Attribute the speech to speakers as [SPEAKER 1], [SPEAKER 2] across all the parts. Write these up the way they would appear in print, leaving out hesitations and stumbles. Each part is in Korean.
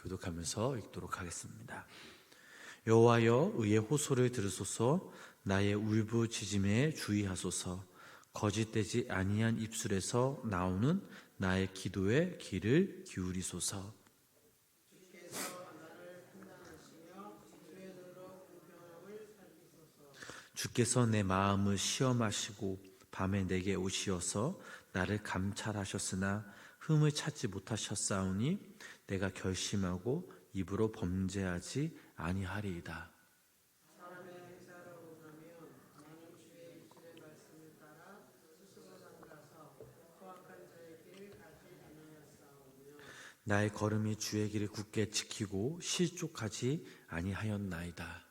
[SPEAKER 1] 교독하면서 읽도록 하겠습니다. 여호와여, 의의 호소를 들으소서. 나의 울부짖음에 주의하소서. 거짓되지 아니한 입술에서 나오는 나의 기도에 귀를 기울이소서. 주께서 내 마음을 시험하시고 밤에 내게 오시어서 나를 감찰하셨으나 흠을 찾지 못하셨사오니 내가 결심하고 입으로 범죄하지 아니하리이다. 나의 걸음이 주의 길을 굳게 지키고 실족하지 아니하였나이다.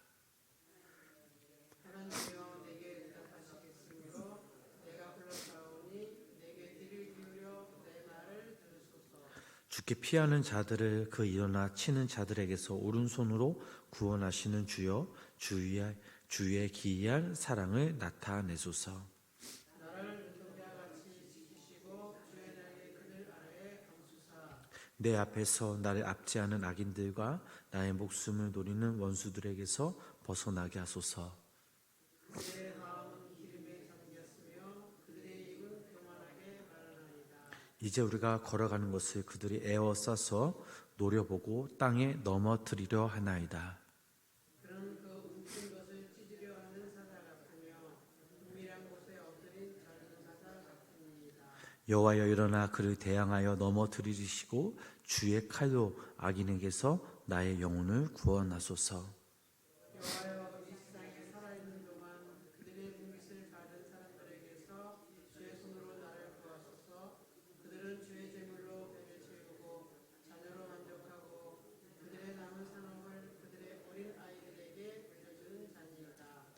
[SPEAKER 1] 주께 피하는 자들을 그 일어나 치는 자들에게서 오른손으로 구원하시는 주여, 주의 기이한 사랑을 나타내소서. 내 앞에서 나를 압제하는 악인들과 나의 목숨을 노리는 원수들에게서 벗어나게 하소서. 이제 우리가 걸어가는 것을 그들이 에워싸서 노려보고 땅에 넘어뜨리려 하나이다. 여호와여, 일어나 그를 대항하여 넘어뜨리시고 주의 칼로 악인에게서 나의 영혼을 구원하소서.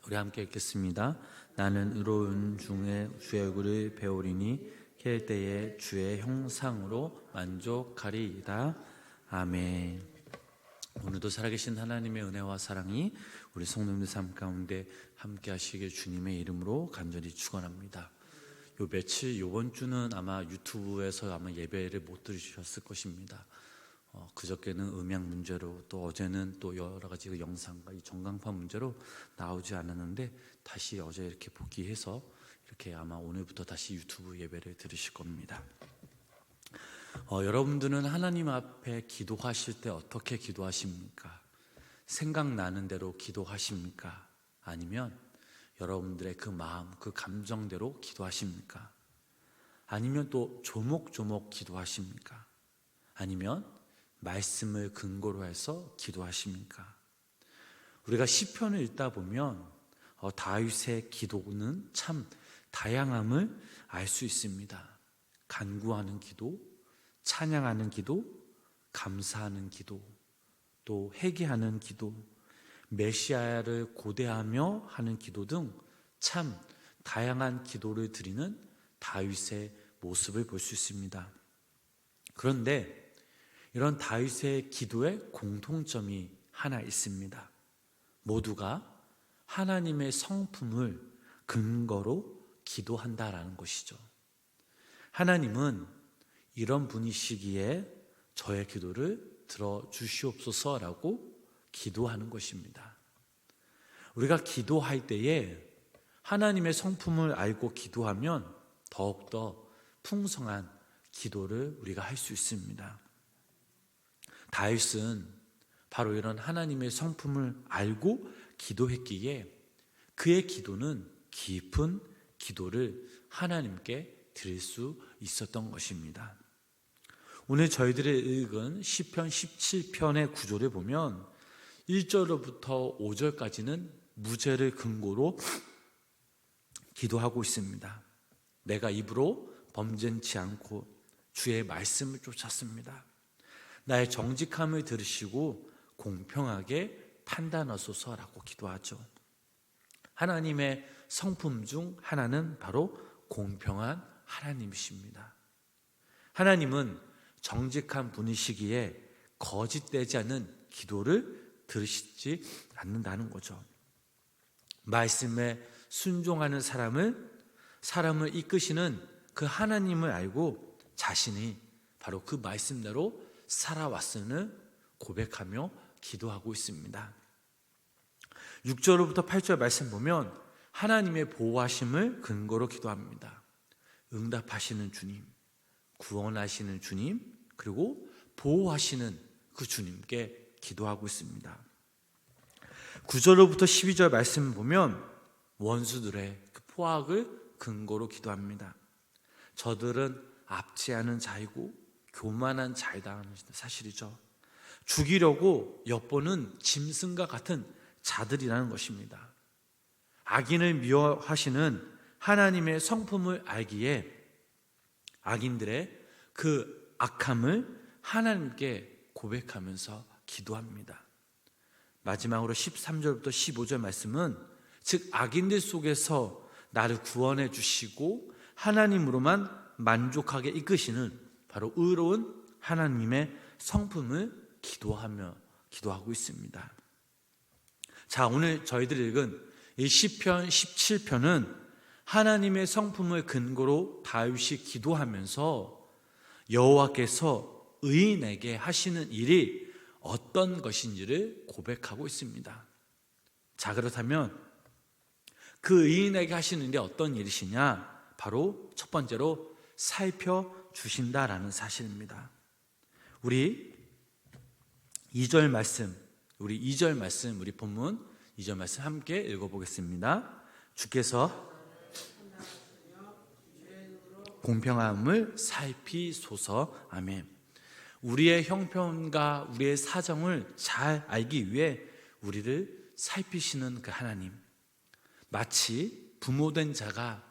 [SPEAKER 1] 우리 함께 읽겠습니다. 나는 의로운 중에 주의 얼굴을 배우리니 깰 때에 주의 형상으로 만족하리이다. 아멘. 오늘도 살아계신 하나님의 은혜와 사랑이 우리 성도님들 삶 가운데 함께 하시길 주님의 이름으로 간절히 축원합니다. 요 며칠 요번 주는 아마 유튜브에서 아마 예배를 못 들으셨을 것입니다. 그저께는 음향 문제로, 또 어제는 또 여러 가지 영상과 이 전광판 문제로 나오지 않았는데 다시 어제 이렇게 복귀해서 이렇게 아마 오늘부터 다시 유튜브 예배를 들으실 겁니다. 여러분들은 하나님 앞에 기도하실 때 어떻게 기도하십니까? 생각나는 대로 기도하십니까? 아니면 여러분들의 그 마음, 그 감정대로 기도하십니까? 아니면 또 조목조목 기도하십니까? 아니면 말씀을 근거로 해서 기도하십니까? 우리가 시편을 읽다 보면 다윗의 기도는 참 다양함을 알 수 있습니다. 간구하는 기도, 찬양하는 기도, 감사하는 기도, 또 회개하는 기도, 메시아를 고대하며 하는 기도 등 참 다양한 기도를 드리는 다윗의 모습을 볼 수 있습니다. 그런데 이런 다윗의 기도에 공통점이 하나 있습니다. 모두가 하나님의 성품을 근거로 기도한다라는 것이죠. 하나님은 이런 분이시기에 저의 기도를 들어주시옵소서라고 기도하는 것입니다. 우리가 기도할 때에 하나님의 성품을 알고 기도하면 더욱더 풍성한 기도를 우리가 할 수 있습니다. 다윗은 바로 이런 하나님의 성품을 알고 기도했기에 그의 기도는 깊은 기도를 하나님께 드릴 수 있었던 것입니다. 오늘 저희들이 읽은 시편 17편의 구조를 보면 1절부터 5절까지는 무죄를 근거로 기도하고 있습니다. 내가 입으로 범죄치 않고 주의 말씀을 쫓았습니다. 나의 정직함을 들으시고 공평하게 판단하소서라고 기도하죠. 하나님의 성품 중 하나는 바로 공평한 하나님이십니다. 하나님은 정직한 분이시기에 거짓되지 않는 기도를 들으시지 않는다는 거죠. 말씀에 순종하는 사람을 이끄시는 그 하나님을 알고 자신이 바로 그 말씀대로 살아왔음을 고백하며 기도하고 있습니다. 6절부터 8절 말씀 보면 하나님의 보호하심을 근거로 기도합니다. 응답하시는 주님, 구원하시는 주님, 그리고 보호하시는 그 주님께 기도하고 있습니다. 9절로부터 12절 말씀 보면 원수들의 그 포악을 근거로 기도합니다. 저들은 압제하는 자이고 교만한 자이다 하는 사실이죠. 죽이려고 엿보는 짐승과 같은 자들이라는 것입니다. 악인을 미워하시는 하나님의 성품을 알기에 악인들의 그 악함을 하나님께 고백하면서 기도합니다. 마지막으로 13절부터 15절 말씀은 즉 악인들 속에서 나를 구원해 주시고 하나님으로만 만족하게 이끄시는 바로 의로운 하나님의 성품을 기도하고 있습니다. 자, 오늘 저희들이 읽은 이 시편 17편은 하나님의 성품을 근거로 다윗이 기도하면서 여호와께서 의인에게 하시는 일이 어떤 것인지를 고백하고 있습니다. 자, 그렇다면 그 의인에게 하시는 일이 어떤 일이시냐? 바로 첫 번째로 살펴주신다라는 사실입니다. 우리 2절 말씀, 우리 본문 2절 말씀 함께 읽어보겠습니다. 주께서 공평함을 살피소서. 아멘. 우리의 형편과 우리의 사정을 잘 알기 위해 우리를 살피시는 그 하나님, 마치 부모된 자가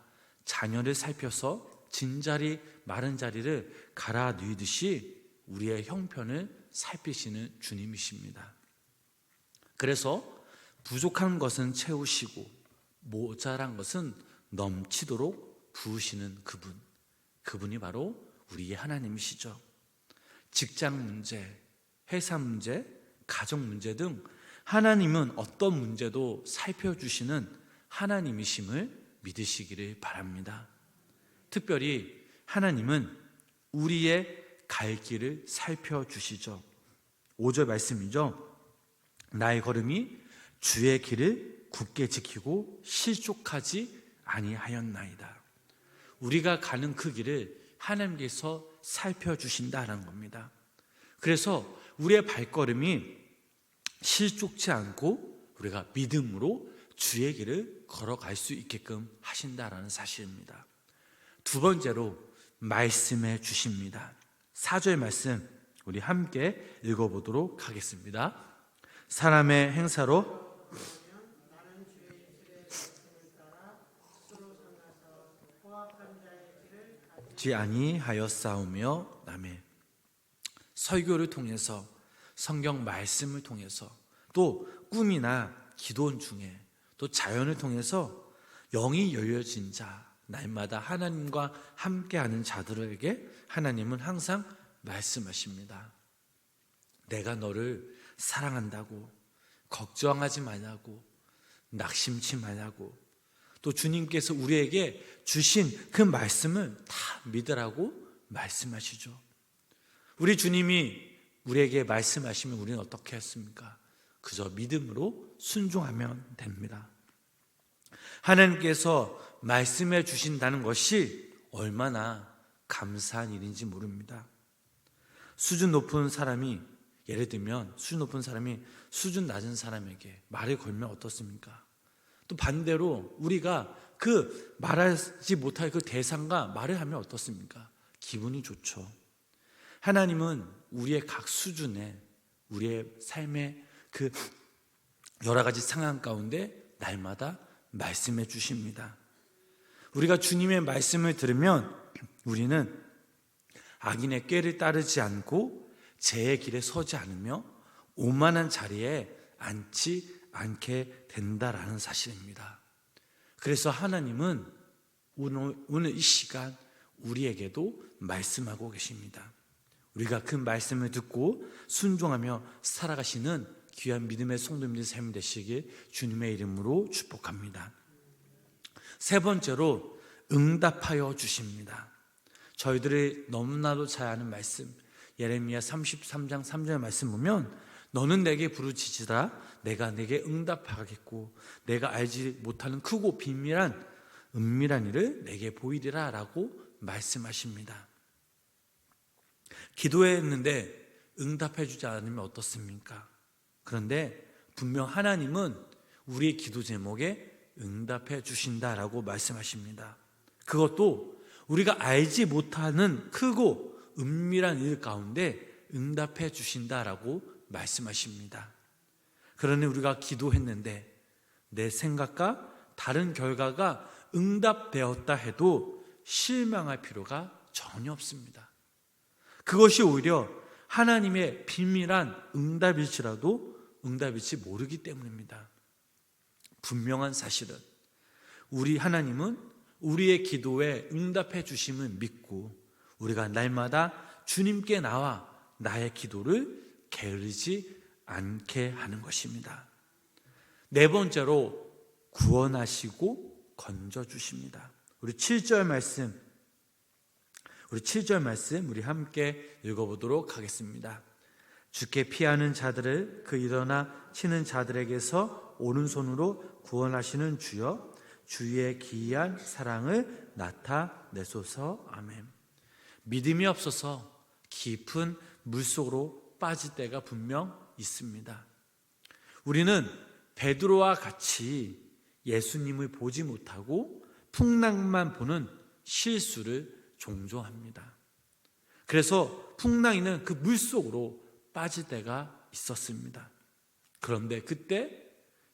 [SPEAKER 1] 자녀를 살펴서 진자리 마른 자리를 갈아 누이듯이 우리의 형편을 살피시는 주님이십니다. 그래서 부족한 것은 채우시고 모자란 것은 넘치도록 부으시는 그분이 바로 우리의 하나님이시죠. 직장 문제, 회사 문제, 가정 문제 등 하나님은 어떤 문제도 살펴주시는 하나님이심을 믿으시기를 바랍니다. 특별히 하나님은 우리의 갈 길을 살펴주시죠. 5절 말씀이죠. 나의 걸음이 주의 길을 굳게 지키고 실족하지 아니하였나이다. 우리가 가는 그 길을 하나님께서 살펴주신다는 겁니다. 그래서 우리의 발걸음이 실족치 않고 우리가 믿음으로 주의 길을 걸어갈 수 있게끔 하신다라는 사실입니다. 두 번째로 말씀해 주십니다. 4절 말씀 우리 함께 읽어보도록 하겠습니다. 사람의 행사로 지 아니하였사오며. 아멘. 설교를 통해서, 성경 말씀을 통해서, 또 꿈이나 기도 중에, 또 자연을 통해서 영이 열려진 자, 날마다 하나님과 함께하는 자들에게 하나님은 항상 말씀하십니다. 내가 너를 사랑한다고, 걱정하지 말라고, 낙심치 말라고, 또 주님께서 우리에게 주신 그 말씀을 다 믿으라고 말씀하시죠. 우리 주님이 우리에게 말씀하시면 우리는 어떻게 했습니까? 그저 믿음으로 순종하면 됩니다. 하나님께서 말씀해 주신다는 것이 얼마나 감사한 일인지 모릅니다. 수준 높은 사람이, 예를 들면 수준 높은 사람이 수준 낮은 사람에게 말을 걸면 어떻습니까? 또 반대로 우리가 그 말하지 못할 그 대상과 말을 하면 어떻습니까? 기분이 좋죠. 하나님은 우리의 각 수준에, 우리의 삶의 그 여러 가지 상황 가운데 날마다 말씀해 주십니다. 우리가 주님의 말씀을 들으면 우리는 악인의 꾀를 따르지 않고 죄의 길에 서지 않으며 오만한 자리에 앉지 않게 된다라는 사실입니다. 그래서 하나님은 오늘 이 시간 우리에게도 말씀하고 계십니다. 우리가 그 말씀을 듣고 순종하며 살아가시는 귀한 믿음의 성도님들 삶이 되시길 주님의 이름으로 축복합니다. 세 번째로 응답하여 주십니다. 저희들이 너무나도 잘 아는 말씀, 예레미야 33장 3절 말씀 보면 너는 내게 부르짖으라 내가 내게 응답하겠고 내가 알지 못하는 크고 비밀한 은밀한 일을 내게 보이리라 라고 말씀하십니다. 기도했는데 응답해 주지 않으면 어떻습니까? 그런데 분명 하나님은 우리의 기도 제목에 응답해 주신다라고 말씀하십니다. 그것도 우리가 알지 못하는 크고 은밀한 일 가운데 응답해 주신다라고 말씀하십니다. 그러니 우리가 기도했는데 내 생각과 다른 결과가 응답되었다 해도 실망할 필요가 전혀 없습니다. 그것이 오히려 하나님의 비밀한 응답일지라도 응답일지 모르기 때문입니다. 분명한 사실은 우리 하나님은 우리의 기도에 응답해 주심을 믿고 우리가 날마다 주님께 나와 나의 기도를 게으르지 않게 하는 것입니다. 네 번째로 구원하시고 건져주십니다. 우리 7절 말씀 우리 함께 읽어보도록 하겠습니다. 주께 피하는 자들을 그 일어나 치는 자들에게서 오른손으로 구원하시는 주여 주의 기이한 사랑을 나타내소서. 아멘. 믿음이 없어서 깊은 물속으로 빠질 때가 분명 있습니다. 우리는 베드로와 같이 예수님을 보지 못하고 풍랑만 보는 실수를 종종 합니다. 그래서 풍랑이는 그 물속으로 빠질 때가 있었습니다. 그런데 그때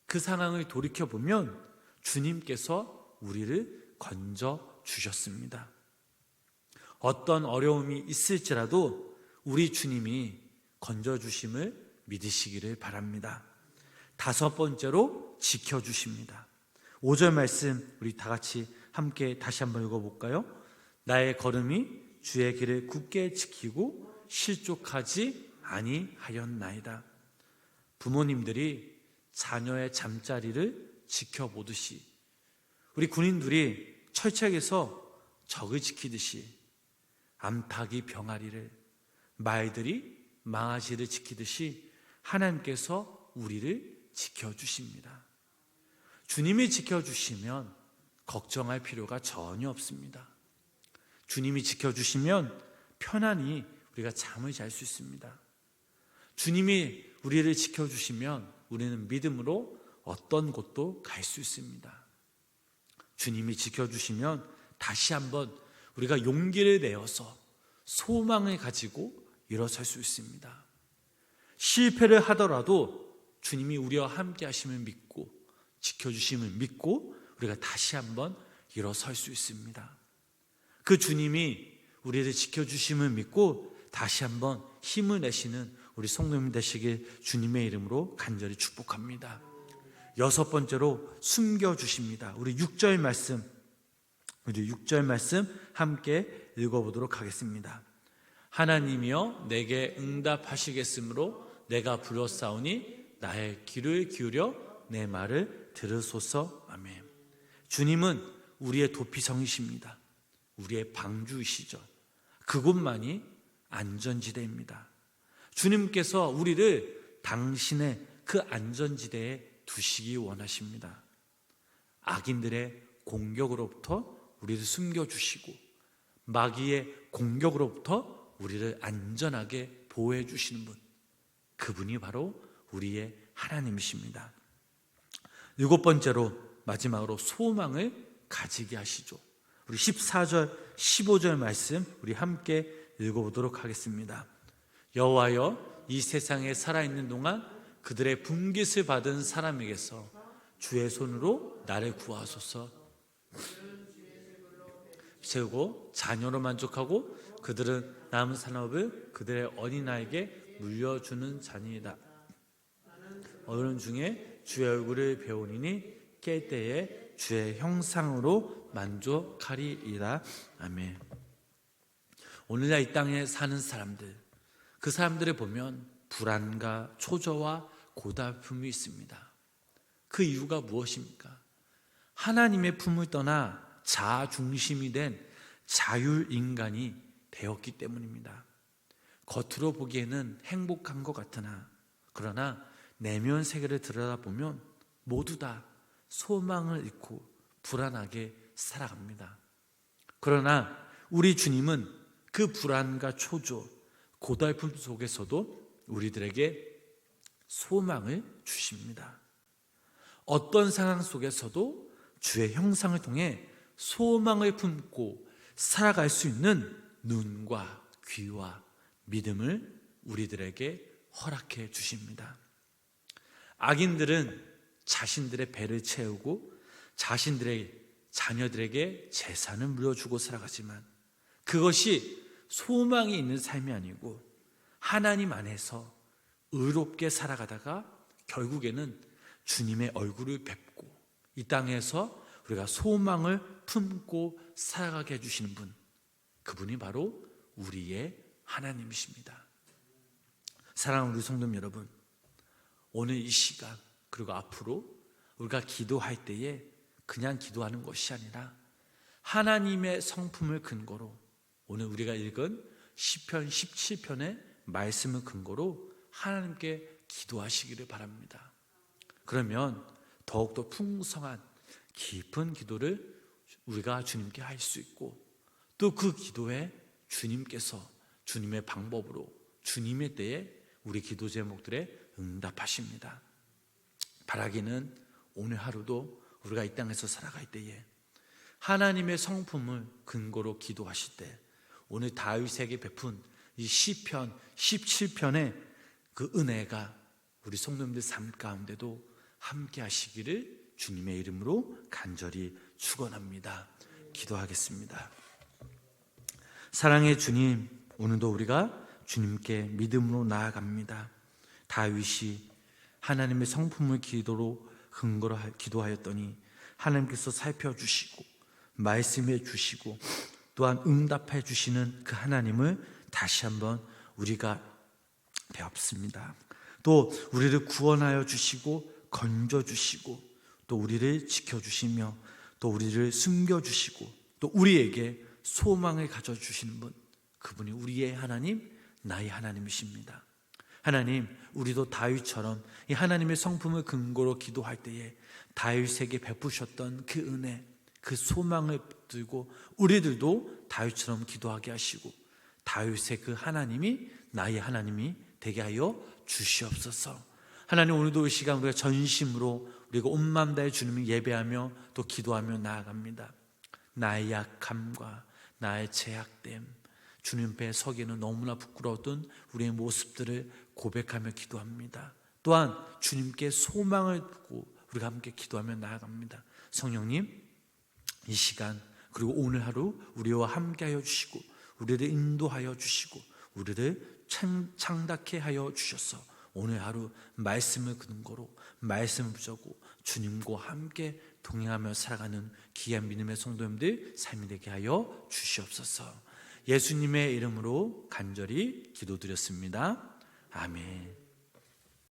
[SPEAKER 1] 그 상황을 돌이켜보면 주님께서 우리를 건져 주셨습니다. 어떤 어려움이 있을지라도 우리 주님이 건져 주심을 믿으시기를 바랍니다. 다섯 번째로 지켜주십니다. 5절 말씀 우리 다 같이 함께 다시 한번 읽어볼까요? 나의 걸음이 주의 길을 굳게 지키고 실족하지 아니하였나이다. 부모님들이 자녀의 잠자리를 지켜보듯이 우리 군인들이 철책에서 적을 지키듯이 암탉이 병아리를 말들이 망아지를 지키듯이 하나님께서 우리를 지켜주십니다. 주님이 지켜주시면 걱정할 필요가 전혀 없습니다. 주님이 지켜주시면 편안히 우리가 잠을 잘 수 있습니다. 주님이 우리를 지켜주시면 우리는 믿음으로 어떤 곳도 갈 수 있습니다. 주님이 지켜주시면 다시 한번 우리가 용기를 내어서 소망을 가지고 일어설 수 있습니다. 실패를 하더라도 주님이 우리와 함께 하심을 믿고 지켜주심을 믿고 우리가 다시 한번 일어설 수 있습니다. 그 주님이 우리를 지켜주심을 믿고 다시 한번 힘을 내시는 우리 성도님 되시길 주님의 이름으로 간절히 축복합니다. 여섯 번째로 숨겨주십니다. 우리 6절 말씀 함께 읽어보도록 하겠습니다. 하나님이여 내게 응답하시겠으므로 내가 불렀사오니 나의 귀를 기울여 내 말을 들으소서. 아멘. 주님은 우리의 도피성이십니다. 우리의 방주이시죠. 그곳만이 안전지대입니다. 주님께서 우리를 당신의 그 안전지대에 두시기 원하십니다. 악인들의 공격으로부터 우리를 숨겨주시고 마귀의 공격으로부터 우리를 안전하게 보호해 주시는 분, 그분이 바로 우리의 하나님이십니다. 일곱 번째로 마지막으로 소망을 가지게 하시죠. 우리 14절 15절 말씀 우리 함께 읽어보도록 하겠습니다. 여호와여 이 세상에 살아있는 동안 그들의 분깃을 받은 사람에게서 주의 손으로 나를 구하소서. 세우고 자녀로 만족하고 그들은 남은 산업을 그들의 어린아이에게 물려주는 자니이다. 어른 중에 주의 얼굴을 배우리니 깰 때에 주의 형상으로 만족하리이다. 아멘. 오늘날 이 땅에 사는 사람들, 그 사람들을 보면 불안과 초조와 고달픔이 있습니다. 그 이유가 무엇입니까? 하나님의 품을 떠나 자아 중심이 된 자율인간이 되었기 때문입니다. 겉으로 보기에는 행복한 것 같으나 그러나 내면 세계를 들여다보면 모두 다 소망을 잃고 불안하게 살아갑니다. 그러나 우리 주님은 그 불안과 초조, 고달픔 속에서도 우리들에게 소망을 주십니다. 어떤 상황 속에서도 주의 형상을 통해 소망을 품고 살아갈 수 있는 눈과 귀와 믿음을 우리들에게 허락해 주십니다. 악인들은 자신들의 배를 채우고 자신들의 자녀들에게 재산을 물려주고 살아가지만 그것이 소망이 있는 삶이 아니고 하나님 안에서 의롭게 살아가다가 결국에는 주님의 얼굴을 뵙고 이 땅에서 우리가 소망을 품고 살아가게 해주시는 분, 그분이 바로 우리의 하나님이십니다. 사랑하는 우리 성도 여러분, 오늘 이 시간 그리고 앞으로 우리가 기도할 때에 그냥 기도하는 것이 아니라 하나님의 성품을 근거로 오늘 우리가 읽은 시편 17편의 말씀을 근거로 하나님께 기도하시기를 바랍니다. 그러면 더욱더 풍성한 깊은 기도를 우리가 주님께 할 수 있고 또 그 기도에 주님께서 주님의 방법으로 주님의 때에 우리 기도 제목들에 응답하십니다. 바라기는 오늘 하루도 우리가 이 땅에서 살아갈 때에 하나님의 성품을 근거로 기도하실 때 오늘 다윗에게 베푼 이 시편 17편의 그 은혜가 우리 성도님들 삶 가운데도 함께 하시기를 주님의 이름으로 간절히 축원합니다. 기도하겠습니다. 사랑의 주님, 오늘도 우리가 주님께 믿음으로 나아갑니다. 다윗이 하나님의 성품을 기도로 근거로 기도하였더니 하나님께서 살펴주시고 말씀해 주시고 또한 응답해 주시는 그 하나님을 다시 한번 우리가 배웠습니다. 또 우리를 구원하여 주시고 건져 주시고 또 우리를 지켜주시며 또 우리를 숨겨주시고 또 우리에게 소망을 가져주시는 분, 그분이 우리의 하나님, 나의 하나님이십니다. 하나님, 우리도 다윗처럼 이 하나님의 성품을 근거로 기도할 때에 다윗에게 베푸셨던 그 은혜, 그 소망을 들고 우리들도 다윗처럼 기도하게 하시고 다윗의 그 하나님이 나의 하나님이 되게 하여 주시옵소서. 하나님, 오늘도 이 시간 우리가 전심으로 우리가 온 마음 다해 주님을 예배하며 또 기도하며 나아갑니다. 나의 약함과 나의 제약됨, 주님 앞에 서기에는 너무나 부끄러웠던 우리의 모습들을 고백하며 기도합니다. 또한 주님께 소망을 두고 우리가 함께 기도하며 나아갑니다. 성령님, 이 시간 그리고 오늘 하루 우리와 함께하여 주시고 우리를 인도하여 주시고 우리를 창답케 하여 주셔서 오늘 하루 말씀을 근거로 말씀을 붙잡고 주님과 함께 동행하며 살아가는 귀한 믿음의 성도님들 삶이 되게 하여 주시옵소서. 예수님의 이름으로 간절히 기도드렸습니다. 아멘.